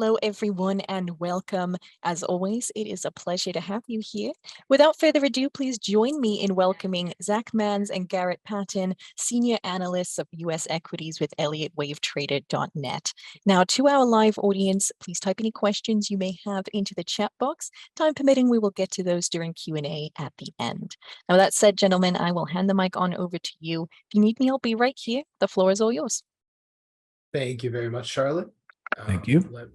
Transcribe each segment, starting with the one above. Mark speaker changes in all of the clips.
Speaker 1: Hello, everyone, and welcome. As always, it is a pleasure to have you here. Without further ado, please join me in welcoming Zach Mans and Garrett Patton, Senior Analysts of U.S. Equities with ElliottWaveTrader.net. Now, to our live audience, please type any questions you may have into the chat box. Time permitting, we will get to those during Q&A at the end. Now, that said, gentlemen, I will hand the mic on over to you. If you need me, I'll be right here. The floor is all yours.
Speaker 2: Thank you very much, Charlotte.
Speaker 3: Thank you.
Speaker 2: Let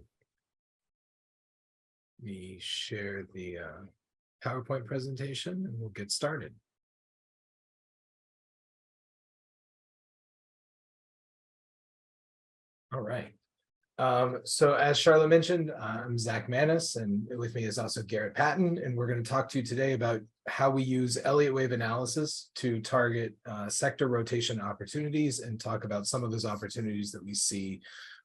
Speaker 2: me share the PowerPoint presentation and we'll get started. All right. So as Charlotte mentioned, I'm Zach Manis, and with me is also Garrett Patton, and we're going to talk to you today about how we use Elliott Wave analysis to target sector rotation opportunities and talk about some of those opportunities that we see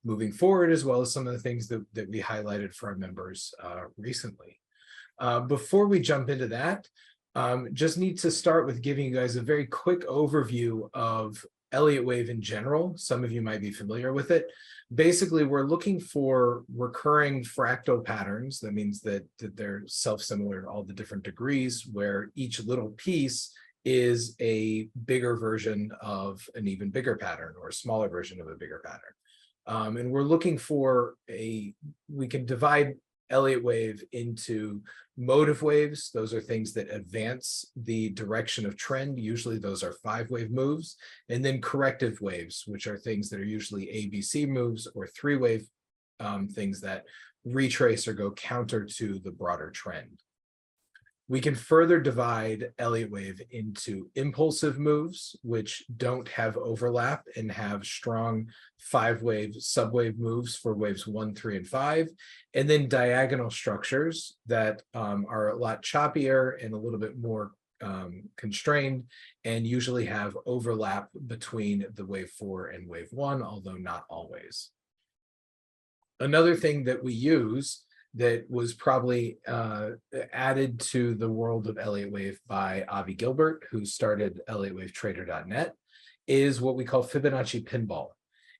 Speaker 2: moving forward, as well as some of the things that we highlighted for our members recently. Before we jump into that, just need to start with giving you guys a very quick overview of Elliott Wave in general. Some of you might be familiar with it. Basically, we're looking for recurring fractal patterns. That means that they're self-similar to all the different degrees, where each little piece is a bigger version of an even bigger pattern or a smaller version of a bigger pattern. And we're looking for we can divide Elliott Wave into motive waves. Those are things that advance the direction of trend. Usually those are 5-wave moves. And then corrective waves, which are things that are usually ABC moves or 3-wave things that retrace or go counter to the broader trend. We can further divide Elliott Wave into impulsive moves, which don't have overlap and have strong 5-wave subwave moves for waves 1, 3, and 5, and then diagonal structures that are a lot choppier and a little bit more constrained and usually have overlap between the wave 4 and wave 1, although not always. Another thing that we use that was probably added to the world of Elliott Wave by Avi Gilbert, who started ElliottWaveTrader.net, is what we call Fibonacci pinball.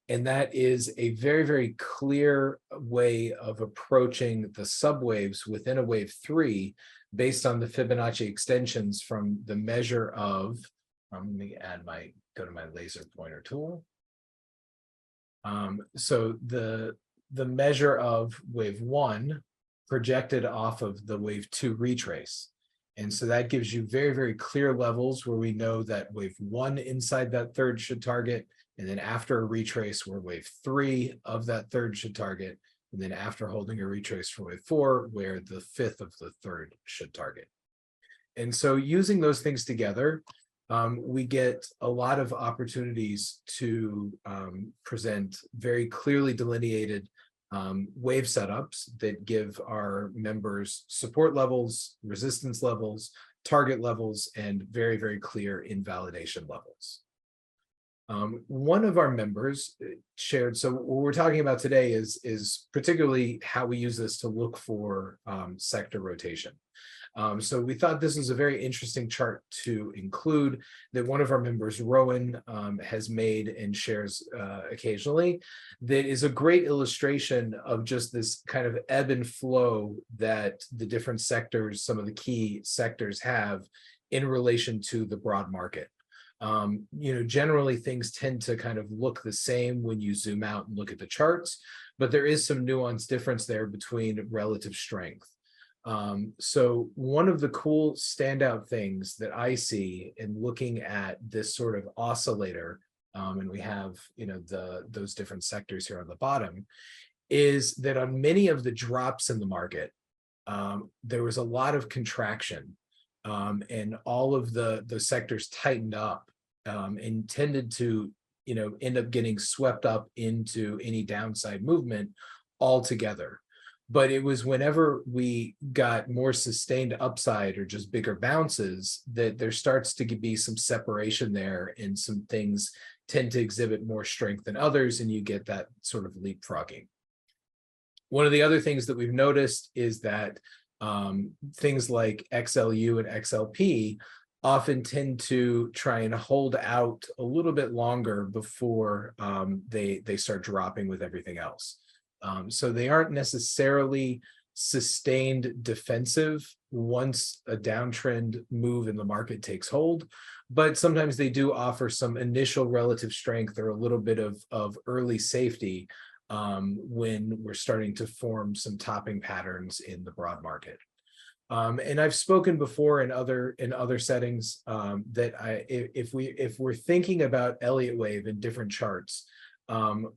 Speaker 2: And that is a very, very clear way of approaching the subwaves within a wave 3 based on the Fibonacci extensions from the measure of, let me go to my laser pointer tool. So the measure of wave 1 projected off of the wave 2 retrace. And so that gives you very, very clear levels where we know that wave 1 inside that third should target, and then after a retrace where wave 3 of that third should target, and then after holding a retrace for wave 4 where the 5th of the third should target. And so using those things together, we get a lot of opportunities to present very clearly delineated wave setups that give our members support levels, resistance levels, target levels, and very, very clear invalidation levels. One of our members shared, so what we're talking about today is particularly how we use this to look for sector rotation. So we thought this is a very interesting chart to include that one of our members, Rowan, has made and shares occasionally, that is a great illustration of just this kind of ebb and flow that the different sectors, some of the key sectors have in relation to the broad market. Generally things tend to kind of look the same when you zoom out and look at the charts, but there is some nuanced difference there between relative strength. So one of the cool standout things that I see in looking at this sort of oscillator, and we have those different sectors here on the bottom, is that on many of the drops in the market, there was a lot of contraction, and all of the sectors tightened up and tended to end up getting swept up into any downside movement altogether. But it was whenever we got more sustained upside or just bigger bounces that there starts to be some separation there, and some things tend to exhibit more strength than others, and you get that sort of leapfrogging. One of the other things that we've noticed is that things like XLU and XLP often tend to try and hold out a little bit longer before they start dropping with everything else. So they aren't necessarily sustained defensive once a downtrend move in the market takes hold, but sometimes they do offer some initial relative strength or a little bit of early safety when we're starting to form some topping patterns in the broad market. And I've spoken before in other settings that if we're thinking about Elliott Wave in different charts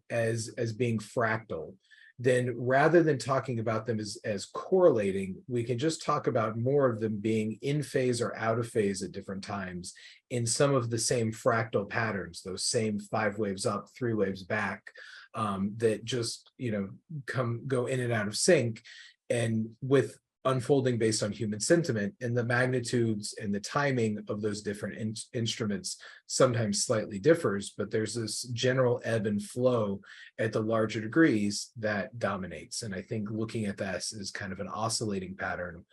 Speaker 2: as being fractal, then rather than talking about them as correlating, we can just talk about more of them being in phase or out of phase at different times in some of the same fractal patterns, those same 5 waves up, 3 waves back, that just go in and out of sync, and with unfolding based on human sentiment, and the magnitudes and the timing of those different instruments sometimes slightly differs, but there's this general ebb and flow at the larger degrees that dominates. And I think looking at this as kind of an oscillating pattern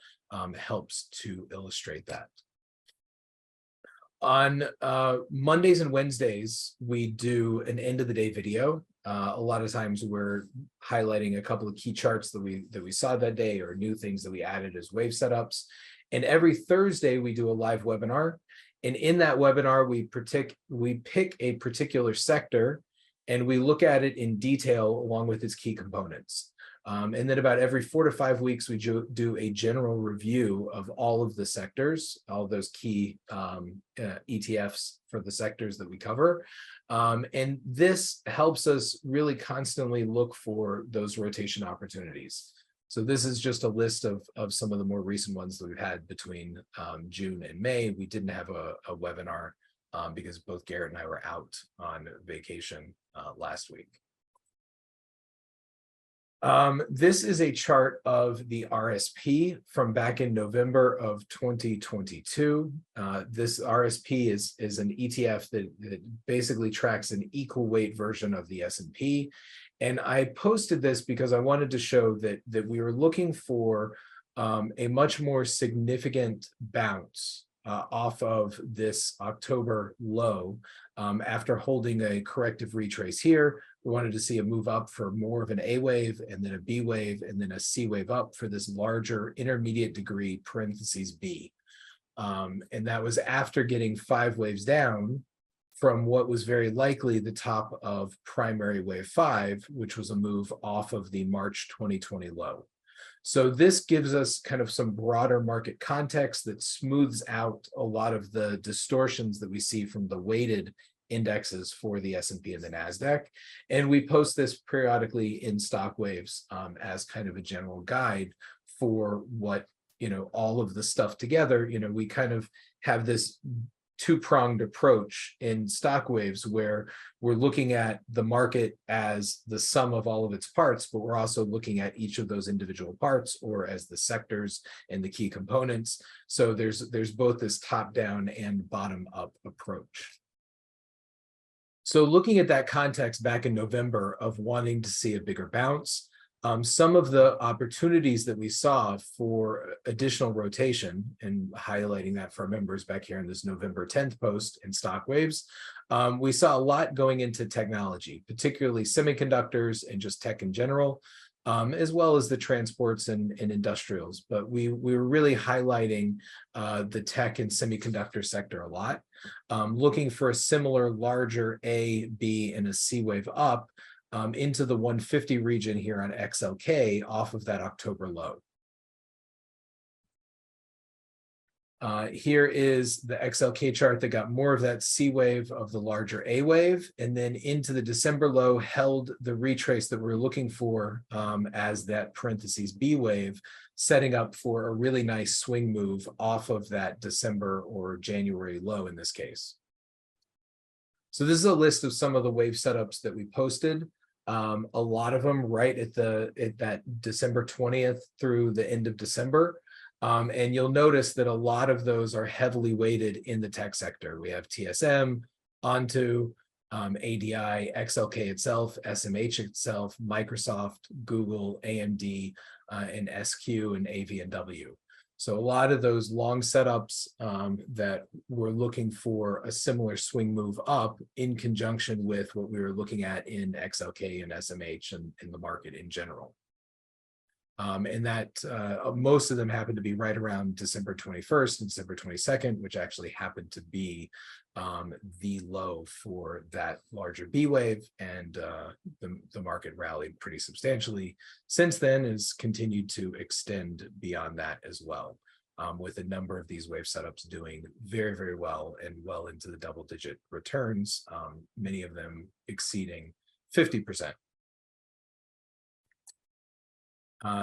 Speaker 2: helps to illustrate that. On Mondays and Wednesdays, we do an end of the day video. A lot of times we're highlighting a couple of key charts that we saw that day, or new things that we added as wave setups. And every Thursday we do a live webinar. And in that webinar, we pick a particular sector and we look at it in detail along with its key components. And then about every 4 to 5 weeks, we do a general review of all of the sectors, all of those key ETFs for the sectors that we cover. And this helps us really constantly look for those rotation opportunities. So this is just a list of some of the more recent ones that we've had between June and May. We didn't have a webinar because both Garrett and I were out on vacation last week. This is a chart of the RSP from back in November of 2022. This RSP is an ETF that basically tracks an equal weight version of the S&P. And I posted this because I wanted to show that we were looking for a much more significant bounce off of this October low after holding a corrective retrace here. We wanted to see a move up for more of an A wave, and then a B wave, and then a C wave up for this larger intermediate degree parentheses B. And that was after getting 5 waves down from what was very likely the top of primary wave 5, which was a move off of the March 2020 low. So this gives us kind of some broader market context that smooths out a lot of the distortions that we see from the weighted indexes for the S&P and the NASDAQ. And we post this periodically in stock waves as kind of a general guide for what, all of the stuff together. We kind of have this two-pronged approach in stock waves where we're looking at the market as the sum of all of its parts, but we're also looking at each of those individual parts or as the sectors and the key components. So there's both this top-down and bottom-up approach. So looking at that context back in November of wanting to see a bigger bounce, some of the opportunities that we saw for additional rotation, and highlighting that for our members back here in this November 10th post in stock waves, we saw a lot going into technology, particularly semiconductors and just tech in general, as well as the transports and industrials. But we were really highlighting the tech and semiconductor sector a lot, looking for a similar larger A, B, and a C wave up into the 150 region here on XLK off of that October low. Here is the XLK chart that got more of that C wave of the larger A wave, and then into the December low held the retrace that we're looking for as that parentheses B wave, setting up for a really nice swing move off of that December or January low in this case. So this is a list of some of the wave setups that we posted. A lot of them right at that December 20th through the end of December. And you'll notice that a lot of those are heavily weighted in the tech sector. We have TSM, Onto, ADI, XLK itself, SMH itself, Microsoft, Google, AMD, and SQ and AV&W. So a lot of those long setups that were looking for a similar swing move up in conjunction with what we were looking at in XLK and SMH and in the market in general. And that most of them happened to be right around December 21st and December 22nd, which actually happened to be the low for that larger B wave, and the market rallied pretty substantially since then, has continued to extend beyond that as well, with a number of these wave setups doing very, very well and well into the double-digit returns, many of them exceeding 50%.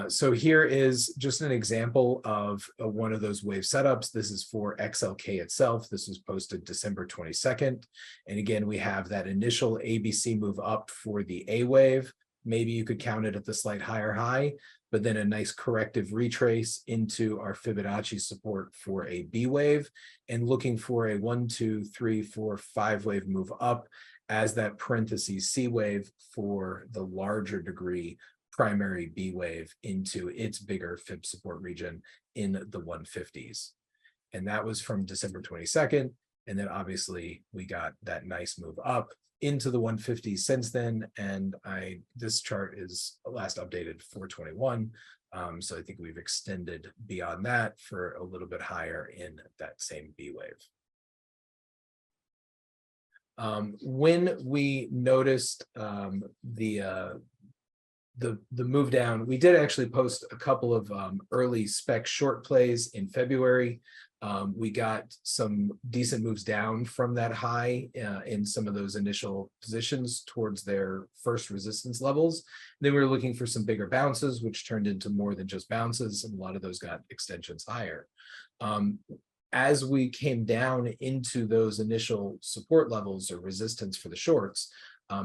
Speaker 2: So here is just an example of one of those wave setups. This is for XLK itself. This was posted December 22nd. And again, we have that initial ABC move up for the A wave. Maybe you could count it at the slight higher high, but then a nice corrective retrace into our Fibonacci support for a B wave, and looking for a 1, 2, 3, 4, 5 wave move up as that parentheses C wave for the larger degree primary B wave into its bigger fib support region in the 150s. And that was from December 22nd. And then obviously we got that nice move up into the 150s since then. And this chart is last updated 421. So I think we've extended beyond that for a little bit higher in that same B wave. When we noticed the move down, we did actually post a couple of early spec short plays in February. We got some decent moves down from that high in some of those initial positions towards their first resistance levels. Then we were looking for some bigger bounces, which turned into more than just bounces, and a lot of those got extensions higher. As we came down into those initial support levels or resistance for the shorts,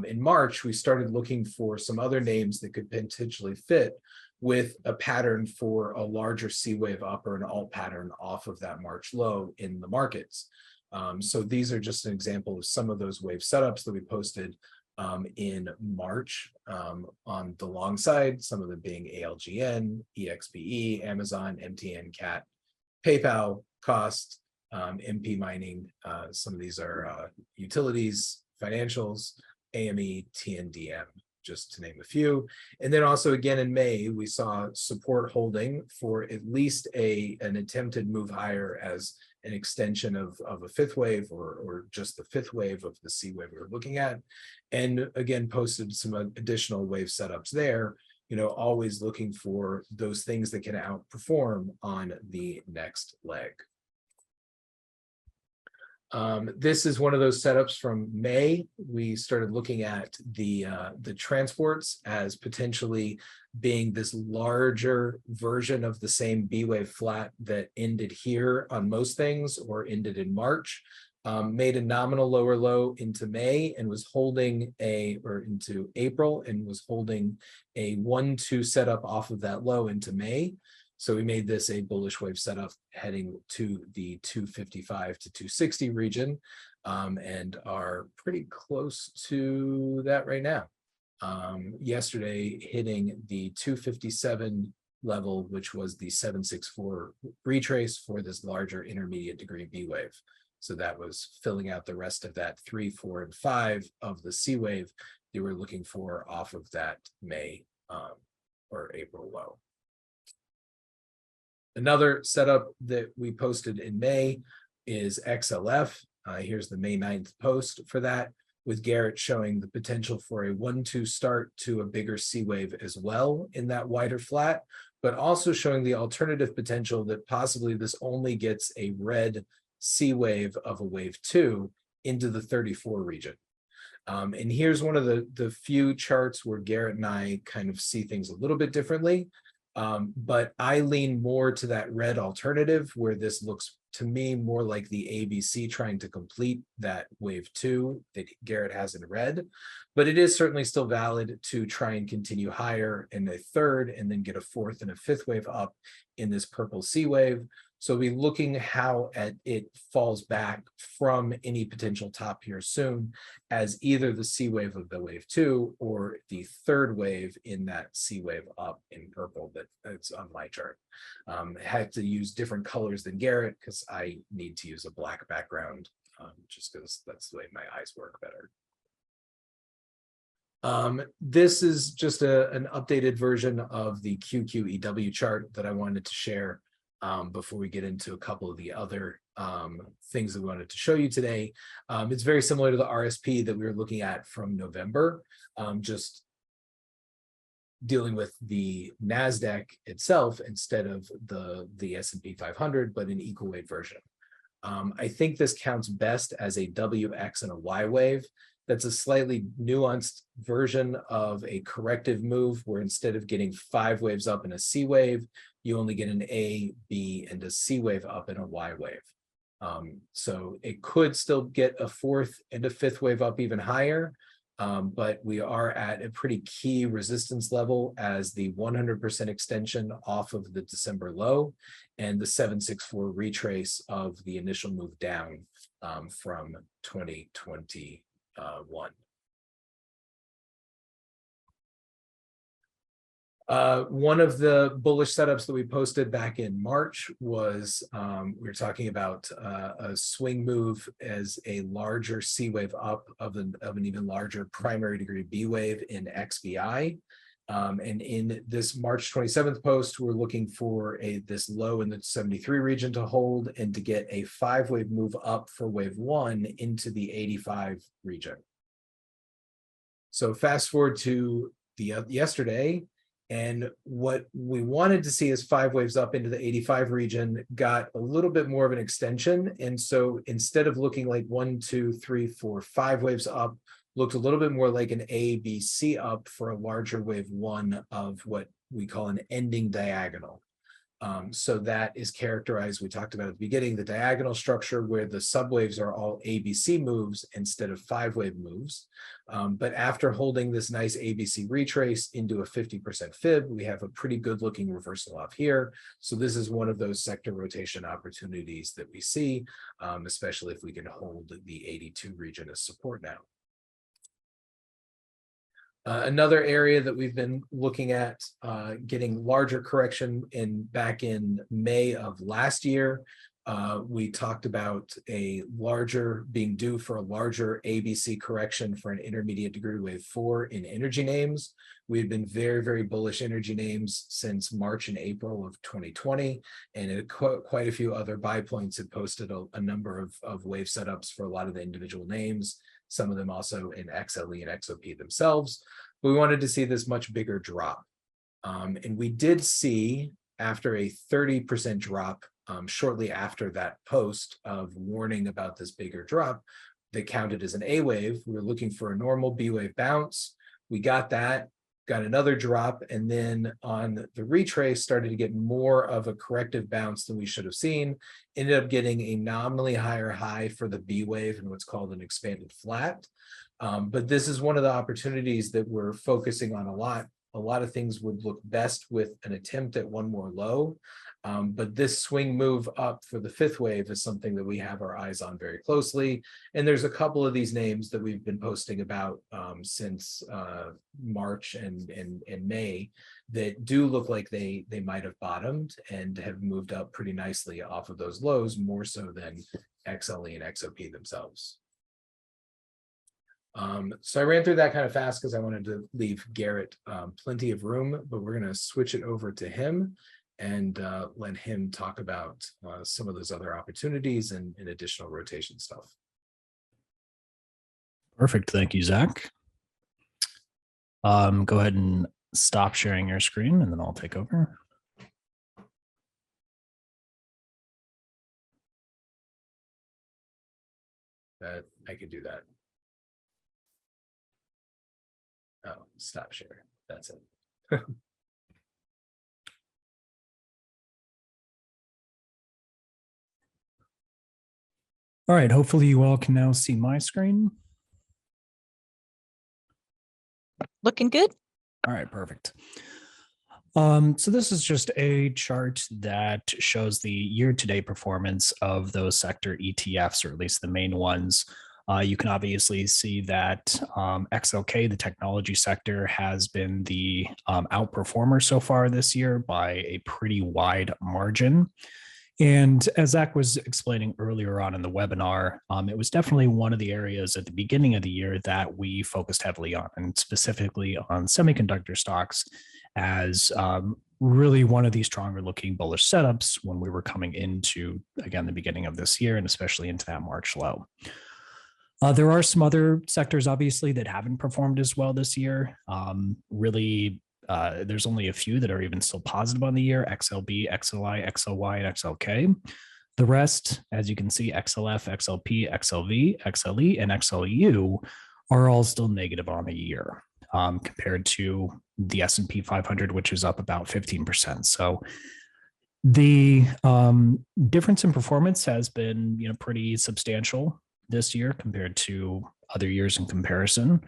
Speaker 2: in March, we started looking for some other names that could potentially fit with a pattern for a larger C wave up or an alt pattern off of that March low in the markets. So these are just an example of some of those wave setups that we posted in March on the long side, some of them being ALGN, EXPE, Amazon, MTN, CAT, PayPal, Cost, MP Mining. Some of these are utilities, financials, AME, TNDM, just to name a few. And then also again in May, we saw support holding for at least an attempted move higher as an extension of a fifth wave or just the fifth wave of the C wave we were looking at. And again, posted some additional wave setups there, always looking for those things that can outperform on the next leg. This is one of those setups from May. We started looking at the transports as potentially being this larger version of the same B wave flat that ended here on most things or ended in March. Made a nominal lower low into May and was holding into April and was holding a 1-2 setup off of that low into May. So we made this a bullish wave setup heading to the 255 to 260 region, and are pretty close to that right now. Yesterday hitting the 257 level, which was the 764 retrace for this larger intermediate degree B wave. So that was filling out the rest of that 3, 4, and 5 of the C wave they were looking for off of that May or April low. Another setup that we posted in May is XLF. Here's the May 9th post for that, with Garrett showing the potential for a 1-2 start to a bigger C wave as well in that wider flat, but also showing the alternative potential that possibly this only gets a red C wave of a wave 2 into the 34 region. And here's one of the few charts where Garrett and I kind of see things a little bit differently. But I lean more to that red alternative, where this looks to me more like the ABC trying to complete that wave 2 that Garrett has in red. But it is certainly still valid to try and continue higher in a third and then get a fourth and a fifth wave up in this purple C wave. So we'll be looking how it falls back from any potential top here soon as either the C wave of the wave 2 or the third wave in that C wave up in purple that's on my chart. I had to use different colors than Garrett because I need to use a black background just because that's the way my eyes work better. This is just an updated version of the QQEW chart that I wanted to share before we get into a couple of the other things that we wanted to show you today. It's very similar to the RSP that we were looking at from November, just dealing with the NASDAQ itself instead of the S&P 500, but an equal weight version. I think this counts best as a WX and a Y wave. That's a slightly nuanced version of a corrective move where instead of getting 5 waves up in a C wave, you only get an A, B, and a C wave up in a Y wave. So it could still get a 4th and a 5th wave up even higher, but we are at a pretty key resistance level as the 100% extension off of the December low and the 764 retrace of the initial move down from 2021. One of the bullish setups that we posted back in March was we were talking about a swing move as a larger C wave up of an even larger primary degree B wave in XBI. And in this March 27th post, we're looking for this low in the 73 region to hold and to get a 5 wave move up for wave 1 into the 85 region. So fast forward to yesterday, and what we wanted to see is 5 waves up into the 85 region got a little bit more of an extension. And so instead of looking like 1, 2, 3, 4, 5 waves up, looked a little bit more like an A, B, C up for a larger wave 1 of what we call an ending diagonal. So that is characterized, we talked about at the beginning, the diagonal structure where the subwaves are all ABC moves instead of 5 wave moves. But after holding this nice ABC retrace into a 50% fib, we have a pretty good looking reversal off here. So this is one of those sector rotation opportunities that we see, especially if we can hold the 82 region as support now. Another area that we've been looking at getting larger correction back in May of last year. We talked about being due for a larger ABC correction for an intermediate degree wave 4 in energy names. We had been very, very bullish energy names since March and April of 2020, and quite a few other buy points had posted a number of wave setups for a lot of the individual names. Some of them also in XLE and XOP themselves. We wanted to see this much bigger drop. And we did see, after a 30% drop, shortly after that post of warning about this bigger drop, that counted as an A wave. We were looking for a normal B wave bounce. We got that, got another drop, and then on the retrace started to get more of a corrective bounce than we should have seen. Ended up getting a nominally higher high for the B wave and what's called an expanded flat. But this is one of the opportunities that we're focusing on a lot. A lot of things would look best with an attempt at one more low. But this swing move up for the 5th wave is something that we have our eyes on very closely. And there's a couple of these names that we've been posting about since March and May that do look like they might have bottomed and have moved up pretty nicely off of those lows, more so than XLE and XOP themselves. So I ran through that kind of fast because I wanted to leave Garrett plenty of room, but we're going to switch it over to him and let him talk about some of those other opportunities and additional rotation stuff.
Speaker 3: Perfect. Thank you, Zach. Go ahead and stop sharing your screen and then I'll take over.
Speaker 2: I could do that. Oh, stop sharing. That's it.
Speaker 3: All right. Hopefully you all can now see my screen.
Speaker 1: Looking good.
Speaker 3: All right, perfect. So this is just a chart that shows the year-to-date performance of those sector ETFs, or at least the main ones. You can obviously see that XLK, the technology sector, has been the outperformer so far this year by a pretty wide margin. And as Zach was explaining earlier on in the webinar, it was definitely one of the areas at the beginning of the year that we focused heavily on, and specifically on semiconductor stocks as really one of the stronger looking bullish setups when we were coming into, again, the beginning of this year, and especially into that March low. There are some other sectors, obviously, that haven't performed as well this year. There's only a few that are even still positive on the year: XLB, XLI, XLY, and XLK. The rest, as you can see, XLF, XLP, XLV, XLE, and XLU are all still negative on the year, compared to the S&P 500, which is up about 15%. So the difference in performance has been, pretty substantial this year compared to other years in comparison.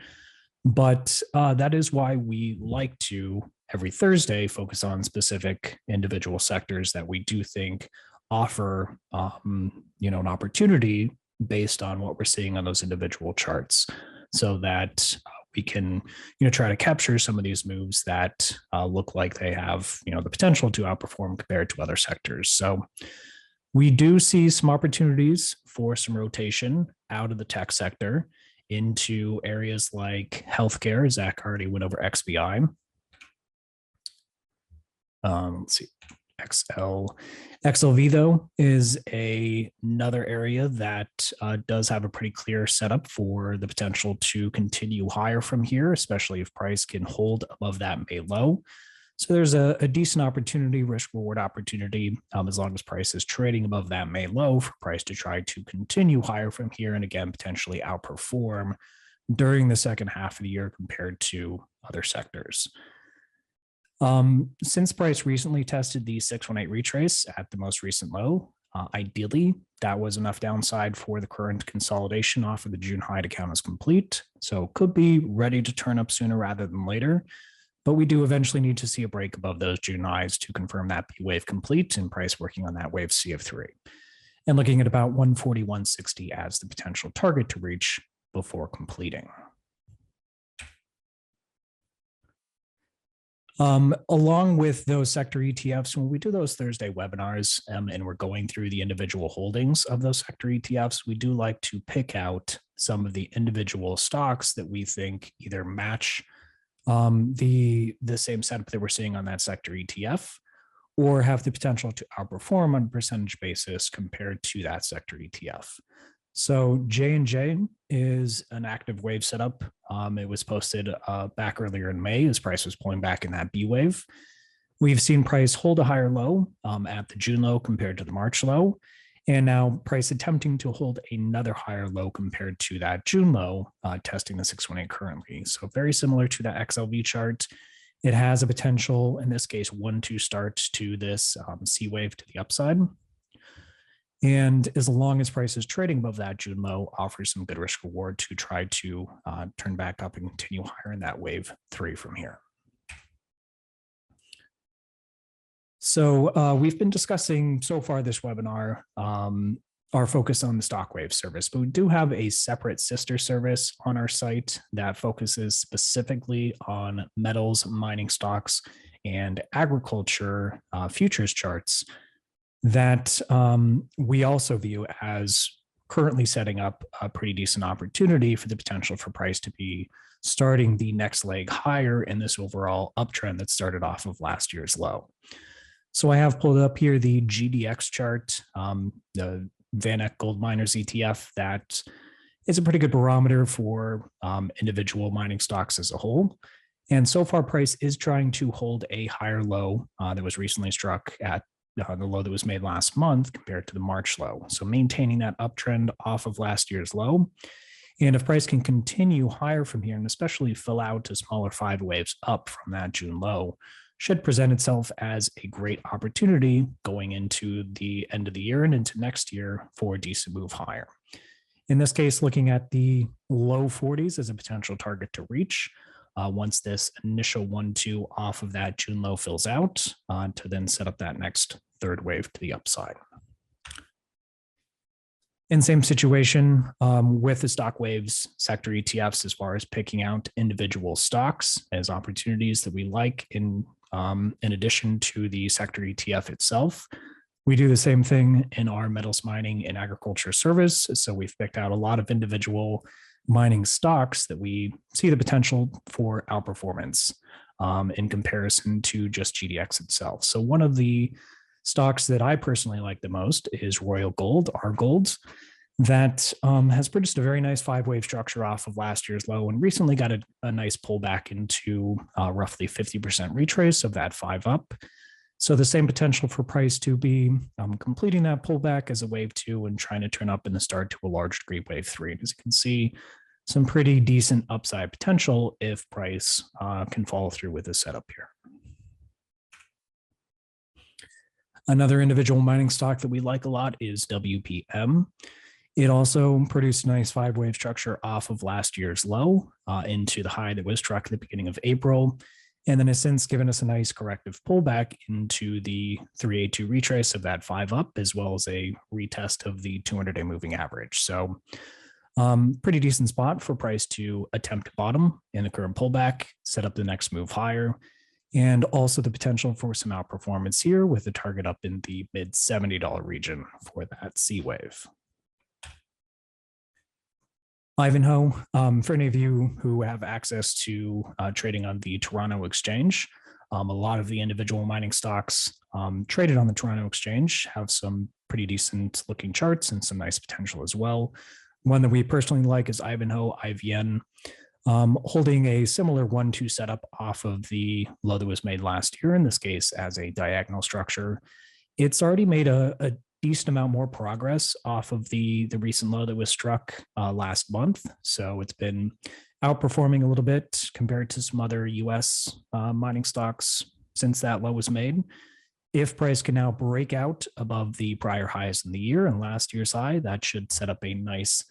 Speaker 3: But that is why we like to, every Thursday, focus on specific individual sectors that we do think offer, an opportunity based on what we're seeing on those individual charts, so that we can, try to capture some of these moves that look like they have, the potential to outperform compared to other sectors. So we do see some opportunities for some rotation out of the tech sector into areas like healthcare. Zach already went over XBI. Let's see. XLV, though, is another area that does have a pretty clear setup for the potential to continue higher from here, especially if price can hold above that May low. So there's a decent opportunity, risk reward opportunity, as long as price is trading above that May low, for price to try to continue higher from here, and again, potentially outperform during the second half of the year compared to other sectors. Since price recently tested the 618 retrace at the most recent low, ideally that was enough downside for the current consolidation off of the June high to count as complete. So could be ready to turn up sooner rather than later. But we do eventually need to see a break above those June highs to confirm that B wave complete, and price working on that wave C of 3. And looking at about 140, 160 as the potential target to reach before completing. Along with those sector ETFs, when we do those Thursday webinars and we're going through the individual holdings of those sector ETFs, we do like to pick out some of the individual stocks that we think either match the same setup that we're seeing on that sector ETF, or have the potential to outperform on a percentage basis compared to that sector ETF. So J&J is an active wave setup. It was posted back earlier in May as price was pulling back in that B wave. We've seen price hold a higher low at the June low compared to the March low. And now price attempting to hold another higher low compared to that June low, testing the 618 currently. So very similar to that XLV chart. It has a potential, in this case, 1-2 start to this C wave to the upside. And as long as price is trading above that June low, offers some good risk reward to try to turn back up and continue higher in that wave 3 from here. So we've been discussing so far this webinar our focus on the stock wave service, but we do have a separate sister service on our site that focuses specifically on metals, mining stocks, and agriculture futures charts that we also view as currently setting up a pretty decent opportunity for the potential for price to be starting the next leg higher in this overall uptrend that started off of last year's low. So I have pulled up here the GDX chart, the VanEck Gold Miners ETF. That is a pretty good barometer for individual mining stocks as a whole. And so far, price is trying to hold a higher low that was recently struck at the low that was made last month compared to the March low. So maintaining that uptrend off of last year's low. And if price can continue higher from here, and especially fill out to smaller 5 waves up from that June low, should present itself as a great opportunity going into the end of the year and into next year for a decent move higher. In this case, looking at the low 40s as a potential target to reach, once this initial 1-2 off of that June low fills out to then set up that next third wave to the upside. In same situation with the stock waves sector ETFs, as far as picking out individual stocks as opportunities that we like in addition to the sector ETF itself. We do the same thing in our metals mining and agriculture service. So we've picked out a lot of individual mining stocks that we see the potential for outperformance in comparison to just GDX itself. So one of the stocks that I personally like the most is Royal Gold, our golds, that has produced a very nice 5-wave structure off of last year's low and recently got a nice pullback into roughly 50% retrace of that 5 up. So the same potential for price to be completing that pullback as a wave 2 and trying to turn up in the start to a large degree wave 3. And as you can see, some pretty decent upside potential if price can follow through with this setup here. Another individual mining stock that we like a lot is WPM. It also produced a nice 5-wave structure off of last year's low into the high that was struck at the beginning of April, and then has since given us a nice corrective pullback into the 382 retrace of that 5 up, as well as a retest of the 200-day moving average. So pretty decent spot for price to attempt to bottom in the current pullback, set up the next move higher, and also the potential for some outperformance here with the target up in the mid $70 region for that C wave. Ivanhoe, for any of you who have access to trading on the Toronto Exchange, a lot of the individual mining stocks traded on the Toronto Exchange have some pretty decent looking charts and some nice potential as well. One that we personally like is Ivanhoe, IVN, holding a similar 1-2 setup off of the low that was made last year, in this case as a diagonal structure. It's already made a decent amount more progress off of the recent low that was struck last month. So it's been outperforming a little bit compared to some other US mining stocks since that low was made. If price can now break out above the prior highs in the year and last year's high, that should set up a nice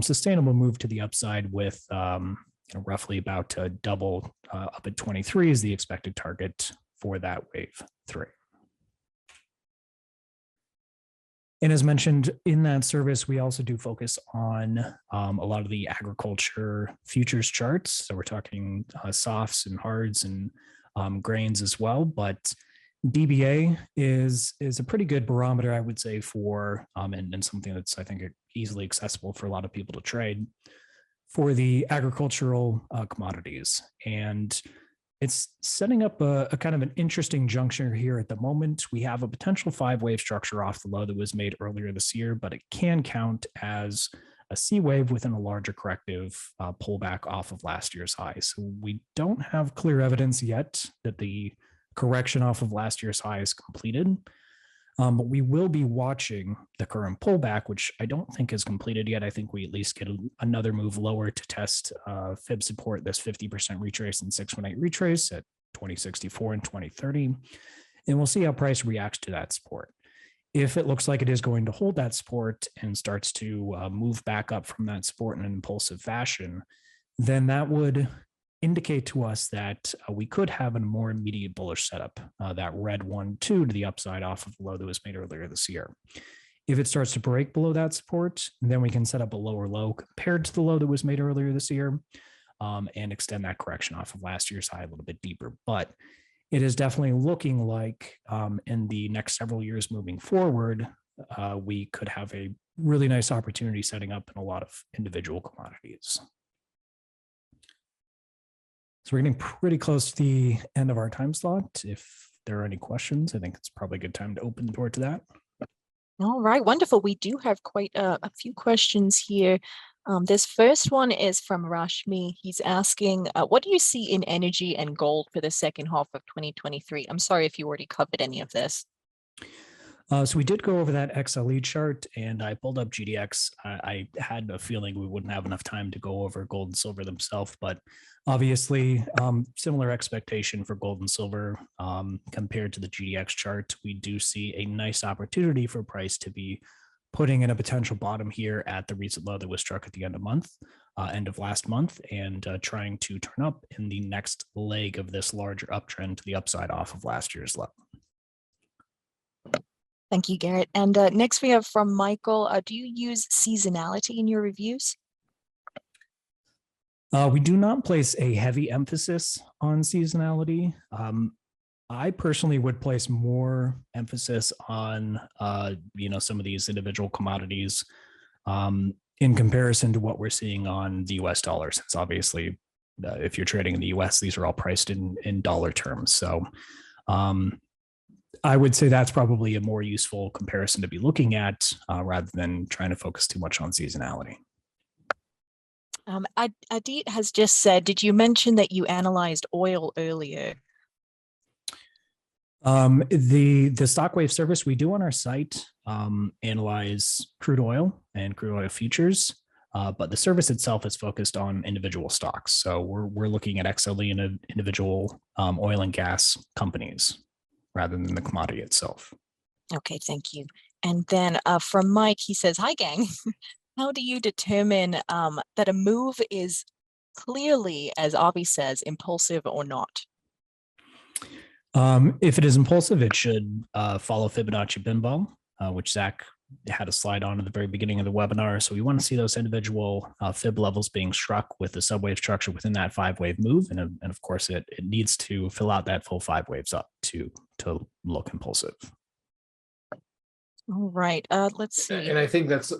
Speaker 3: sustainable move to the upside with roughly about double up at 23 is the expected target for that wave 3. And as mentioned in that service, we also do focus on a lot of the agriculture futures charts. So we're talking softs and hards and grains as well. But DBA is a pretty good barometer, I would say, for and something that's, I think, easily accessible for a lot of people to trade for the agricultural commodities. And it's setting up a kind of an interesting juncture here at the moment. We have a potential 5-wave structure off the low that was made earlier this year, but it can count as a C wave within a larger corrective pullback off of last year's high. So we don't have clear evidence yet that the correction off of last year's high is completed. But we will be watching the current pullback, which I don't think is completed yet. I think we at least get another move lower to test fib support, this 50% retrace and 618 retrace at 2064 and 2030. And we'll see how price reacts to that support. If it looks like it is going to hold that support and starts to move back up from that support in an impulsive fashion, then that would indicate to us that we could have a more immediate bullish setup, that red 1-2 to the upside off of the low that was made earlier this year. If it starts to break below that support, then we can set up a lower low compared to the low that was made earlier this year and extend that correction off of last year's high a little bit deeper. But it is definitely looking like in the next several years moving forward, we could have a really nice opportunity setting up in a lot of individual commodities. So we're getting pretty close to the end of our time slot. If there are any questions, I think it's probably a good time to open the door to that.
Speaker 1: All right, wonderful. We do have quite a few questions here. This first one is from Rashmi. He's asking, what do you see in energy and gold for the second half of 2023? I'm sorry if you already covered any of this.
Speaker 3: So we did go over that XLE chart and I pulled up GDX. I had a feeling we wouldn't have enough time to go over gold and silver themselves, but obviously similar expectation for gold and silver compared to the GDX chart. We do see a nice opportunity for price to be putting in a potential bottom here at the recent low that was struck at the end of last month, and trying to turn up in the next leg of this larger uptrend to the upside off of last year's low.
Speaker 1: Thank you, Garrett. And next we have from Michael. Do you use seasonality in your reviews?
Speaker 3: We do not place a heavy emphasis on seasonality. I personally would place more emphasis on, some of these individual commodities in comparison to what we're seeing on the US dollar, since obviously if you're trading in the US, these are all priced in dollar terms. So I would say that's probably a more useful comparison to be looking at rather than trying to focus too much on seasonality.
Speaker 1: Adit has just said, did you mention that you analyzed oil earlier?
Speaker 3: The stock wave service we do on our site analyze crude oil and crude oil futures, but the service itself is focused on individual stocks. So we're looking at XLE and individual oil and gas companies rather than the commodity itself.
Speaker 1: Okay, thank you. And then from Mike, he says, hi, gang. How do you determine that a move is clearly, as Avi says, impulsive or not?
Speaker 3: If it is impulsive, it should follow Fibonacci pinball, which Zach had a slide on at the very beginning of the webinar. So we want to see those individual fib levels being struck with the subwave structure within that 5-wave move. And of course, it needs to fill out that full 5 waves up to look impulsive.
Speaker 1: All right, let's see.
Speaker 2: And I think that's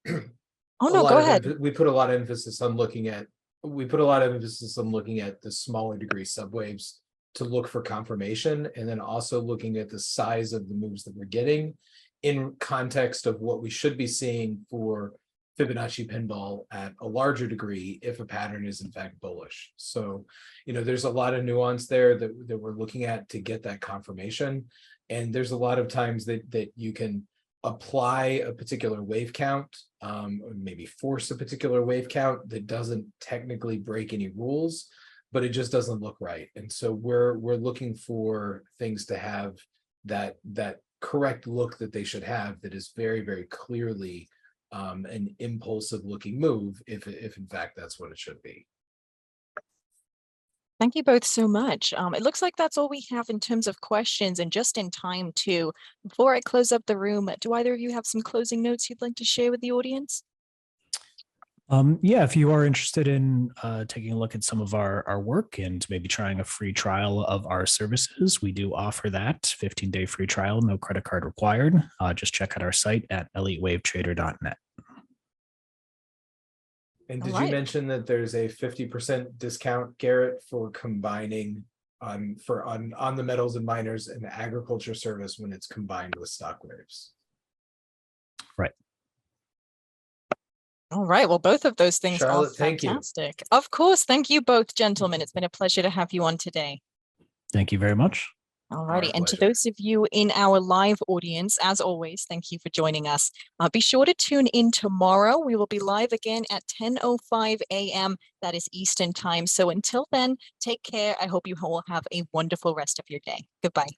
Speaker 1: oh no, go ahead.
Speaker 2: We put a lot of emphasis on looking at the smaller degree subwaves to look for confirmation, and then also looking at the size of the moves that we're getting in context of what we should be seeing for Fibonacci pinball at a larger degree if a pattern is in fact bullish. So, there's a lot of nuance there that we're looking at to get that confirmation. And there's a lot of times that you can apply a particular wave count, or maybe force a particular wave count that doesn't technically break any rules, but it just doesn't look right. And so we're looking for things to have that correct look that they should have, that is very, very clearly an impulsive looking move, if in fact that's what it should be.
Speaker 1: Thank you both so much. It looks like that's all we have in terms of questions, and just in time too. Before I close up the room, do either of you have some closing notes you'd like to share with the audience?
Speaker 3: Yeah, if you are interested in taking a look at some of our work and maybe trying a free trial of our services, we do offer that 15-day free trial, no credit card required. Just check out our site at elliottwavetrader.net.
Speaker 2: And did you mention that there's a 50% discount, Garrett, for combining on the metals and miners and the agriculture service when it's combined with stock waves?
Speaker 3: Right.
Speaker 1: All right. Well, both of those things
Speaker 2: Charlotte,
Speaker 1: are fantastic. Of course. Thank you both, gentlemen. It's been a pleasure to have you on today.
Speaker 3: Thank you very much.
Speaker 1: All righty. And to those of you in our live audience, as always, thank you for joining us. Be sure to tune in tomorrow. We will be live again at 10:05 a.m. That is Eastern time. So until then, take care. I hope you all have a wonderful rest of your day. Goodbye.